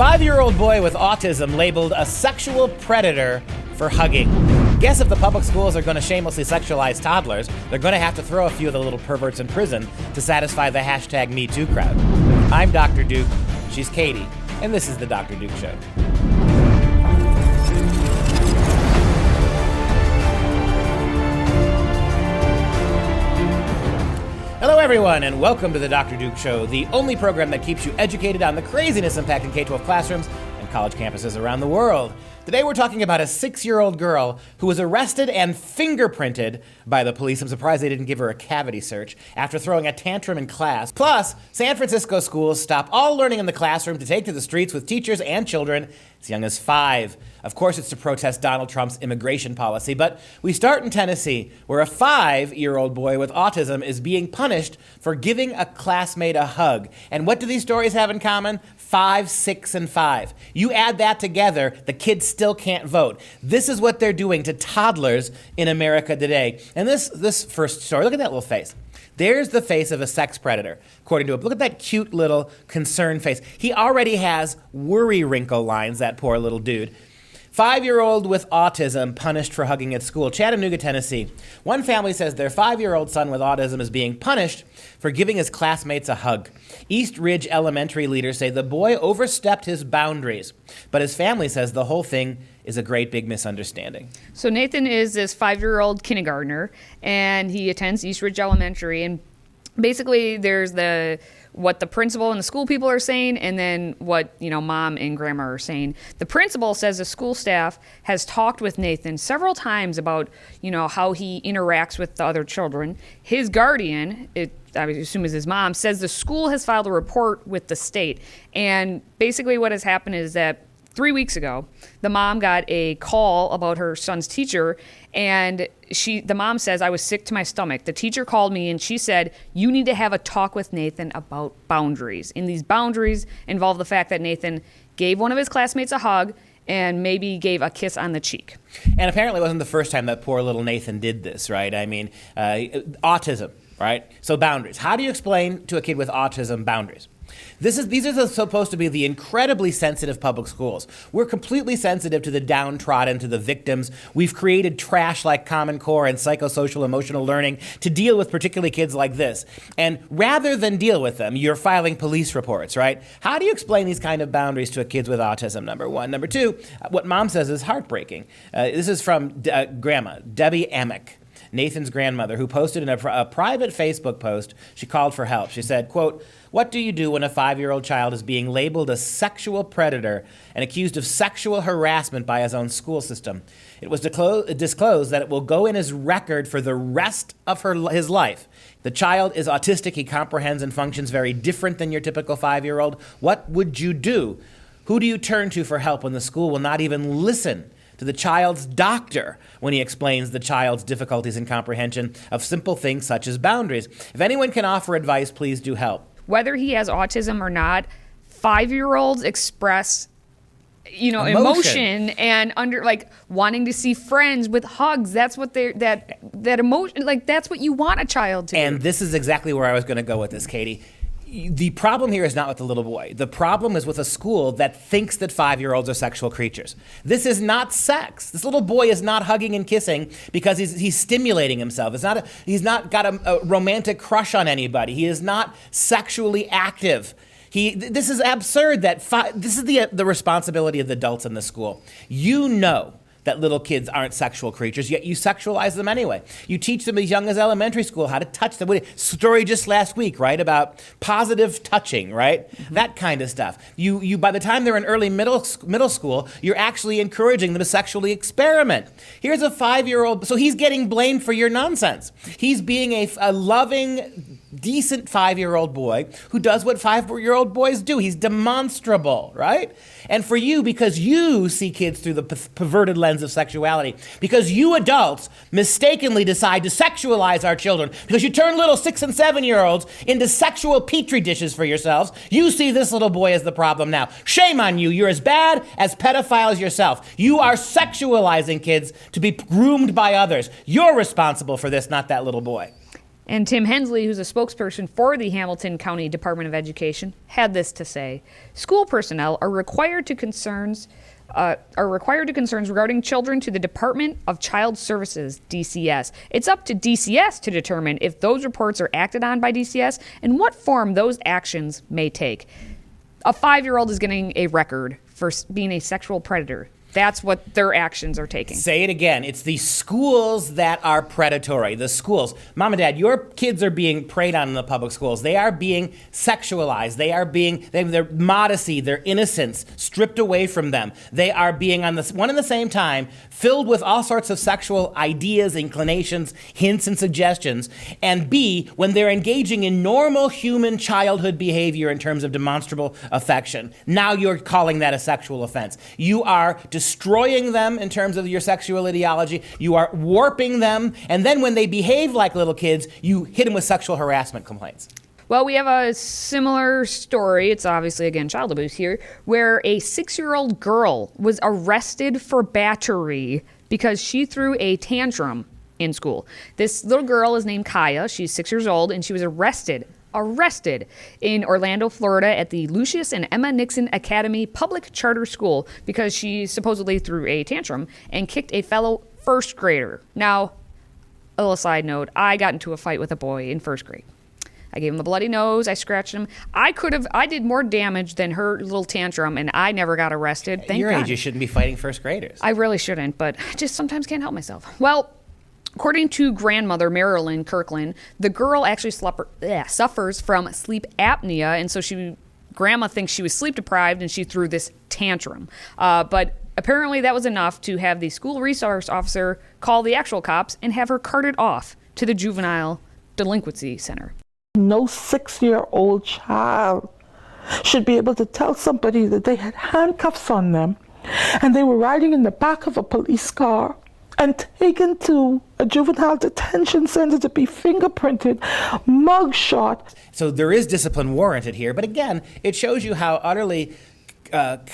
5-year-old boy with autism labeled a sexual predator for hugging. Guess if the public schools are going to shamelessly sexualize toddlers, they're going to have to throw a few of the little perverts in prison to satisfy the hashtag #MeToo crowd. I'm Dr. Duke, she's Katie, and this is the Dr. Duke Show. Hello everyone, and welcome to the Dr. Duke Show, the only program that keeps you educated on the craziness impacting K-12 classrooms and college campuses around the world. Today we're talking about a 6-year-old girl who was arrested and fingerprinted by the police. I'm surprised they didn't give her a cavity search after throwing a tantrum in class. Plus, San Francisco schools stop all learning in the classroom to take to the streets with teachers and children as young as 5. Of course, it's to protest Donald Trump's immigration policy, but we start in Tennessee, where a 5-year-old boy with autism is being punished for giving a classmate a hug. And what do these stories have in common? 5, 6, and 5. You add that together, the kids still can't vote. This is what they're doing to toddlers in America today. And this first story, look at that little face. There's the face of a sex predator, according to it. Look at that cute little concerned face. He already has worry wrinkle lines, that poor little dude. 5-year-old with autism punished for hugging at school. Chattanooga, Tennessee. One family says their 5-year-old son with autism is being punished for giving his classmates a hug. East Ridge Elementary leaders say the boy overstepped his boundaries, but his family says the whole thing is a great big misunderstanding. So Nathan is this 5-year-old kindergartner, and he attends East Ridge Elementary, and basically there's what the principal and the school people are saying, and then what mom and grandma are saying. The principal says the school staff has talked with Nathan several times about how he interacts with the other children. His guardian, I would assume is his mom, says the school has filed a report with the state, and basically what has happened is that 3 weeks ago, the mom got a call about her son's teacher, and the mom says, I was sick to my stomach. The teacher called me and she said, you need to have a talk with Nathan about boundaries. And these boundaries involve the fact that Nathan gave one of his classmates a hug and maybe gave a kiss on the cheek. And apparently it wasn't the first time that poor little Nathan did this, right? I mean, autism, right? So boundaries. How do you explain to a kid with autism boundaries? These are supposed to be the incredibly sensitive public schools. We're completely sensitive to the downtrodden, to the victims. We've created trash like Common Core and psychosocial emotional learning to deal with particularly kids like this. And rather than deal with them, you're filing police reports, right? How do you explain these kind of boundaries to a kid with autism, number one? Number two, what mom says is heartbreaking. This is from Grandma, Debbie Amick, Nathan's grandmother, who posted in a private Facebook post. She called for help. She said, quote, what do you do when a 5-year-old child is being labeled a sexual predator and accused of sexual harassment by his own school system? It was disclosed that it will go in his record for the rest of his life. The child is autistic. He comprehends and functions very different than your typical 5-year-old. What would you do? Who do you turn to for help when the school will not even listen to the child's doctor when he explains the child's difficulties in comprehension of simple things such as boundaries? If anyone can offer advice, please do help. Whether he has autism or not, 5-year-olds express, emotion and wanting to see friends with hugs. That's what that emotion, that's what you want a child to do. And this is exactly where I was going to go with this, Katie. The problem here is not with the little boy. The problem is with a school that thinks that 5-year-olds are sexual creatures. This is not sex. This little boy is not hugging and kissing because he's stimulating himself. He's not got a romantic crush on anybody. He is not sexually active. This is absurd. This is the responsibility of the adults in the school. You know that little kids aren't sexual creatures, yet you sexualize them anyway. You teach them as young as elementary school how to touch them. Story just last week, right, about positive touching, right? Mm-hmm. That kind of stuff. You by the time they're in early middle school, you're actually encouraging them to sexually experiment. Here's a 5-year-old, so he's getting blamed for your nonsense. He's being a loving, decent 5-year-old boy who does what 5-year-old boys do. He's demonstrable, right? And for you, because you see kids through the perverted lens of sexuality, because you adults mistakenly decide to sexualize our children, because you turn little 6 and 7-year-olds into sexual petri dishes for yourselves, you see this little boy as the problem now. Shame on you. You're as bad as pedophiles yourself. You are sexualizing kids to be groomed by others. You're responsible for this, not that little boy. And Tim Hensley, who's a spokesperson for the Hamilton County Department of Education, had this to say: school personnel are required to concerns regarding children to the Department of Child Services, DCS. It's up to DCS to determine if those reports are acted on by DCS and what form those actions may take. A 5-year-old is getting a record for being a sexual predator. That's what their actions are taking. Say it again. It's the schools that are predatory. The schools. Mom and Dad, your kids are being preyed on in the public schools. They are being sexualized. Their modesty, their innocence stripped away from them. They are being, on the one and the same time, filled with all sorts of sexual ideas, inclinations, hints, and suggestions. And B, when they're engaging in normal human childhood behavior in terms of demonstrable affection, now you're calling that a sexual offense. You are destroying them in terms of your sexual ideology. You are warping them. And then when they behave like little kids, you hit them with sexual harassment complaints. Well, we have a similar story. It's obviously, again, child abuse here, where a 6-year-old girl was arrested for battery because she threw a tantrum in school. This little girl is named Kaya. She's 6 years old, and she was arrested in Orlando, Florida at the Lucius and Emma Nixon Academy Public Charter School because she supposedly threw a tantrum and kicked a fellow first grader. Now, a little side note, I got into a fight with a boy in first grade. I gave him a bloody nose, I scratched him. I did more damage than her little tantrum, and I never got arrested. Thank Your God. age, you shouldn't be fighting first graders. I really shouldn't, but I just sometimes can't help myself. Well, according to grandmother Marilyn Kirkland, the girl actually suffers from sleep apnea, and so grandma thinks she was sleep deprived and she threw this tantrum. But apparently that was enough to have the school resource officer call the actual cops and have her carted off to the juvenile delinquency center. No 6-year-old child should be able to tell somebody that they had handcuffs on them and they were riding in the back of a police car and taken to a juvenile detention center to be fingerprinted, mugshot. So there is discipline warranted here, but again, it shows you how utterly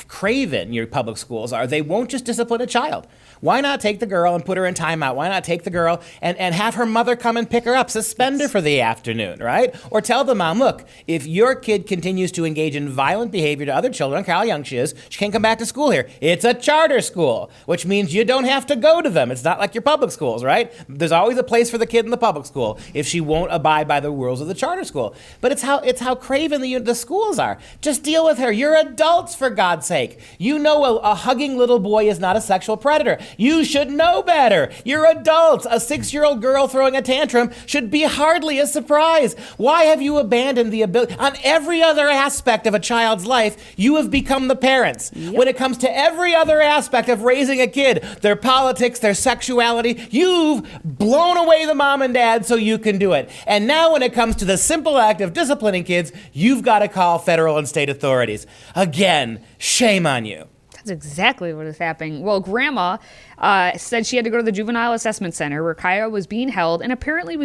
craven your public schools are. They won't just discipline a child. Why not take the girl and put her in timeout? Why not take the girl and have her mother come and pick her up, suspend her for the afternoon, right? Or tell the mom, look, if your kid continues to engage in violent behavior to other children, I don't care how young she is, she can't come back to school here. It's a charter school, which means you don't have to go to them. It's not like your public schools, right? There's always a place for the kid in the public school if she won't abide by the rules of the charter school. But it's how craven the schools are. Just deal with her. You're adults, for God's sake. You know a hugging little boy is not a sexual predator. You should know better. You're adults. A 6-year-old girl throwing a tantrum should be hardly a surprise. Why have you abandoned the ability? On every other aspect of a child's life, you have become the parents. Yep. When it comes to every other aspect of raising a kid, their politics, their sexuality, you've blown away the mom and dad so you can do it. And now when it comes to the simple act of disciplining kids, you've got to call federal and state authorities. Again, shame on you. That's exactly what is happening. Well, Grandma said she had to go to the Juvenile Assessment Center where Kaya was being held, and apparently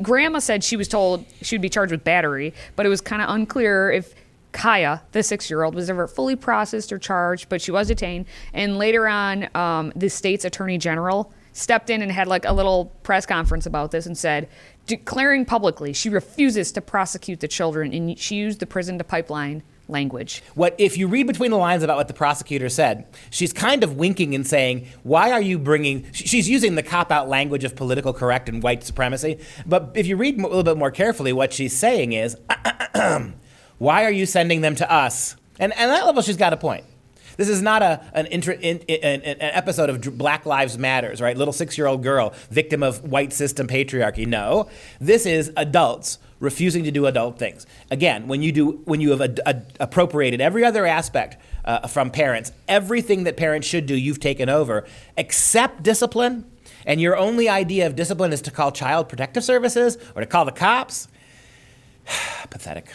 Grandma said she was told she would be charged with battery, but it was kind of unclear if Kaya, the 6-year-old, was ever fully processed or charged, but she was detained. And later on, the state's attorney general stepped in and had like a little press conference about this and said, declaring publicly she refuses to prosecute the children, and she used the prison to pipeline language. What if you read between the lines about what the prosecutor said, she's kind of winking and saying, why are you bringing, she's using the cop-out language of political correct and white supremacy, but if you read a little bit more carefully, what she's saying is, why are you sending them to us? And at that level, she's got a point. This is not an episode of Black Lives Matters, right? Little 6-year-old girl, victim of white system patriarchy. No, this is adults refusing to do adult things. Again, when you have appropriated every other aspect from parents, everything that parents should do, you've taken over, except discipline, and your only idea of discipline is to call Child Protective Services or to call the cops. Pathetic.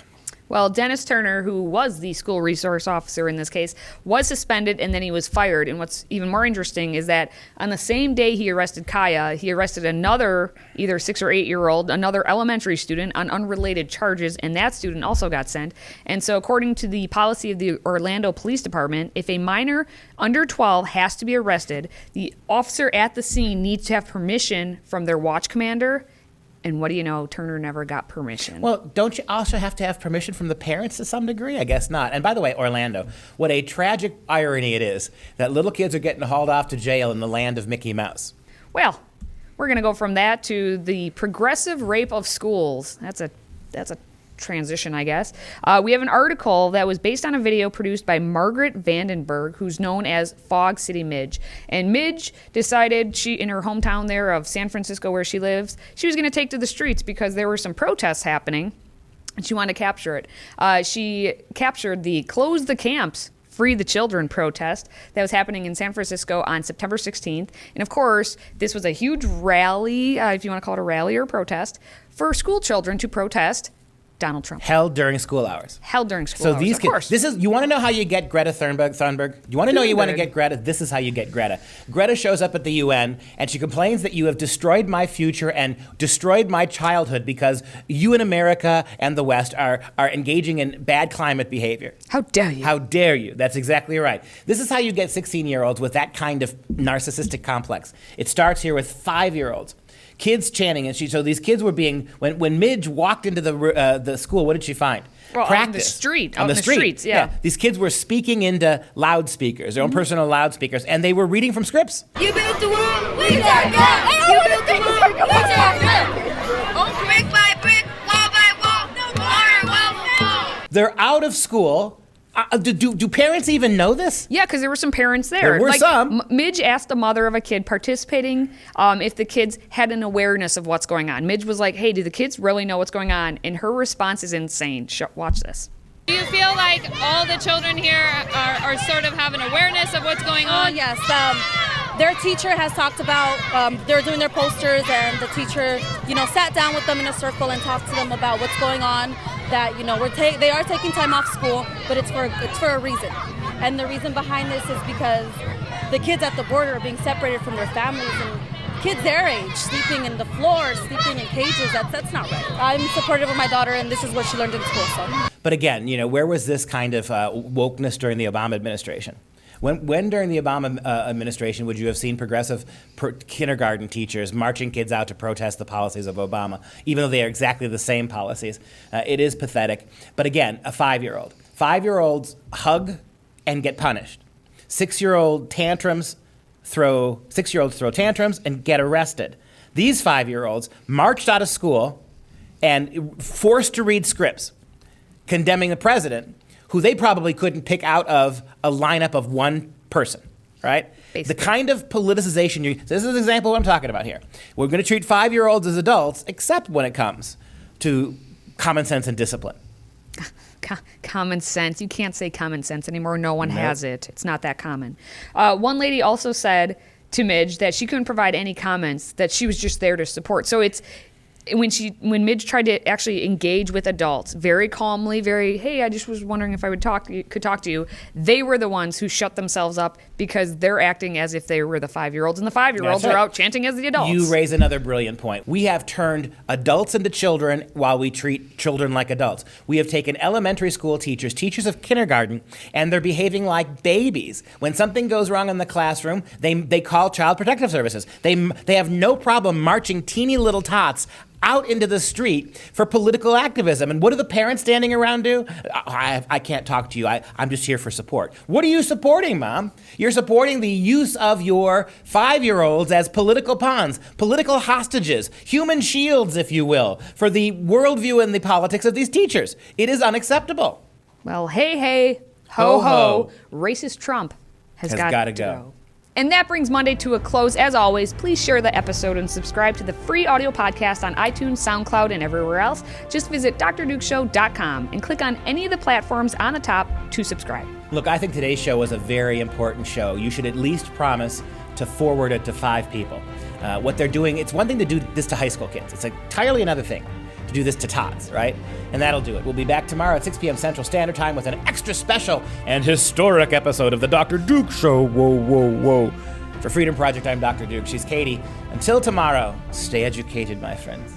Well, Dennis Turner, who was the school resource officer in this case, was suspended and then he was fired. And what's even more interesting is that on the same day he arrested Kaya, he arrested another either 6 or 8-year-old, another elementary student on unrelated charges, and that student also got sent. And so according to the policy of the Orlando Police Department, if a minor under 12 has to be arrested, the officer at the scene needs to have permission from their watch commander And what do you know? Turner never got permission. Well, don't you also have to have permission from the parents to some degree? I guess not. And by the way, Orlando, what a tragic irony it is that little kids are getting hauled off to jail in the land of Mickey Mouse. Well, we're going to go from that to the progressive rape of schools. That's a transition, I guess. We have an article that was based on a video produced by Margaret Vandenberg, who's known as Fog City Midge. And Midge decided she, in her hometown there of San Francisco where she lives, she was going to take to the streets because there were some protests happening and she wanted to capture it. She captured the Close the Camps, Free the Children protest that was happening in San Francisco on September 16th. And of course, this was a huge rally, if you want to call it a rally or protest, for school children to protest Donald Trump. Held during school hours. Held during school so hours, these of kids, course. This is, you want to know how you get Greta Thunberg? You want to know you want to get Greta? This is how you get Greta. Greta shows up at the UN and she complains that you have destroyed my future and destroyed my childhood because you in America and the West are engaging in bad climate behavior. How dare you? How dare you? That's exactly right. This is how you get 16-year-olds with that kind of narcissistic complex. It starts here with 5-year-olds. Kids chanting, and so these kids were being, when Midge walked into the school, what did she find? Well, Practice. on the street. On the street. Streets, yeah. These kids were speaking into loudspeakers, their own personal loudspeakers, and they were reading from scripts. You built the wall, we tear down. You built the wall, we tear down. Oh, brick by brick, wall by wall, water will fall. They're out of school. Do parents even know this? Yeah, because there were some parents there. There were some. Midge asked the mother of a kid participating if the kids had an awareness of what's going on. Midge was like, hey, do the kids really know what's going on? And her response is insane. Watch this. Do you feel like all the children here are sort of have an awareness of what's going on? Yes. Their teacher has talked about, they're doing their posters, and the teacher, sat down with them in a circle and talked to them about what's going on, that, they are taking time off school, but it's for a reason. And the reason behind this is because the kids at the border are being separated from their families, and kids their age sleeping in the floor, sleeping in cages, that's not right. I'm supportive of my daughter, and this is what she learned in school. So. But again, where was this kind of wokeness during the Obama administration? When during the Obama administration would you have seen progressive kindergarten teachers marching kids out to protest the policies of Obama, even though they are exactly the same policies? It is pathetic. But again, a 5-year-old. 5-year-olds hug and get punished. 6-year-olds throw tantrums and get arrested. These 5-year-olds marched out of school and forced to read scripts condemning the president, who they probably couldn't pick out of a lineup of one person, right? Basically. The kind of politicization this is an example of what I'm talking about here. We're going to treat 5-year-olds as adults, except when it comes to common sense and discipline. Common sense. You can't say common sense anymore. No one has it. It's not that common. One lady also said to Midge that she couldn't provide any comments, that she was just there to support. So it's when Midge tried to actually engage with adults very calmly, hey, I just was wondering if I could talk to you, they were the ones who shut themselves up because they're acting as if they were the 5-year-olds, and the 5-year-olds are out chanting as the adults. You raise another brilliant point. We have turned adults into children while we treat children like adults. We have taken elementary school teachers of kindergarten, and they're behaving like babies. When something goes wrong in the classroom, they call Child Protective Services. They have no problem marching teeny little tots out into the street for political activism. And what do the parents standing around do? I can't talk to you. I'm just here for support. What are you supporting, Mom? You're supporting the use of your 5-year-olds as political pawns, political hostages, human shields, if you will, for the worldview and the politics of these teachers. It is unacceptable. Well, hey, ho. Racist Trump has got to go. And that brings Monday to a close. As always, please share the episode and subscribe to the free audio podcast on iTunes, SoundCloud, and everywhere else. Just visit drdukeshow.com and click on any of the platforms on the top to subscribe. Look, I think today's show was a very important show. You should at least promise to forward it to 5 people. What they're doing, it's one thing to do this to high school kids. It's entirely another thing to do this to tots, right? And that'll do it. We'll be back tomorrow at 6 p.m. Central Standard Time with an extra special and historic episode of The Dr. Duke Show. Whoa. For Freedom Project, I'm Dr. Duke. She's Katie. Until tomorrow, stay educated, my friends.